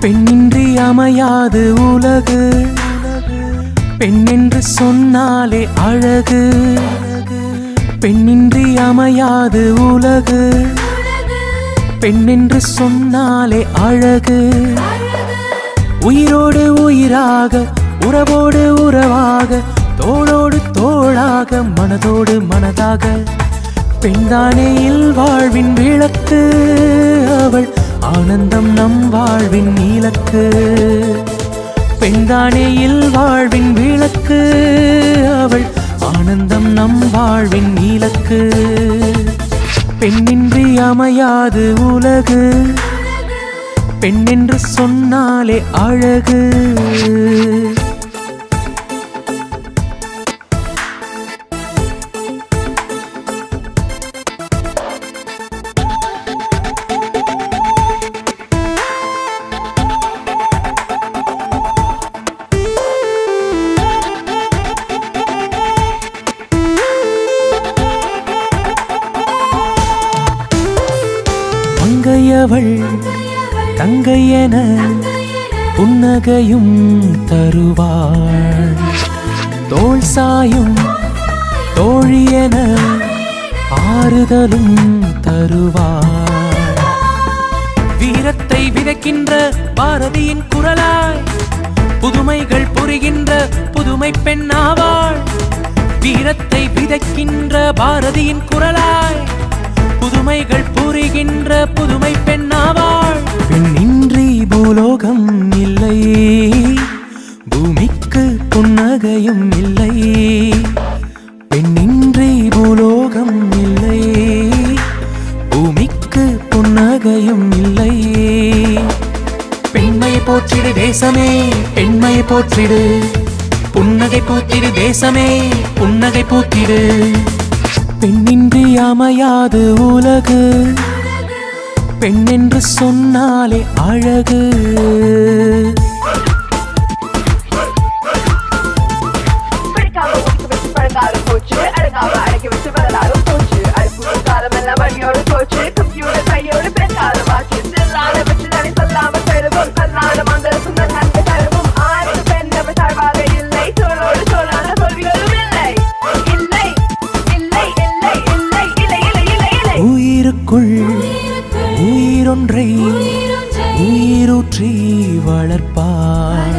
பெண்ணின்றி அமையாது உலகு, பெண்ணென்று சொன்னாலே அழகு. பெண்ணின்றி அமையாது உலகு, பெண்ணென்று சொன்னாலே அழகு. உயிரோடு உயிராக, உறவோடு உறவாக, தோளோடு தோளாக, மனதோடு மனதாக, பெண்தானே இல்வாழ்வின் விளக்கு. அவள் ஆனந்தம் நம் வாழ்வின் இலக்கு. பெண்தானே இல்வாழ்வின் விளக்கு. அவள் ஆனந்தம் நம் வாழ்வின் இலக்கு. பெண்ணின்றி அமையாது உலகு, பெண்ணென்று சொன்னாலே அழகு. மங்கையவள் தங்கையென புன்னகையும் தருவாள். தோள் சாயும் தோழியென ஆறுதலும் தருவாள். வீரத்தை விதைக்கின்ற பாரதியின் குரலாய் புதுமைகள் புரிகின்ற புதுமை பெண்ணாவாள். வீரத்தை விதைக்கின்ற பாரதியின் குரலாய் புதுமைகள் புரிகின்ற புதுமை பெண்ணாவாள். பெண்ணின்றி பூலோகம் இல்லை, பூமிக்கு புன்னகையும் இல்லை. பெண்ணின்றி பூலோகம் இல்லை, பூமிக்கு புன்னகையும் இல்லை. பெண்மையை போற்றிடு தேசமே, பெண்மையை போற்றிடு. புன்னகை பூத்திடு தேசமே, புன்னகை பூத்திடு. பெண்ணின்றி அமையாது உலகு, பெண்ணென்று சொன்னாலே அழகு. உயிருக்குள் உயிரொன்றை உயிரூற்றி வளர்ப்பாள்.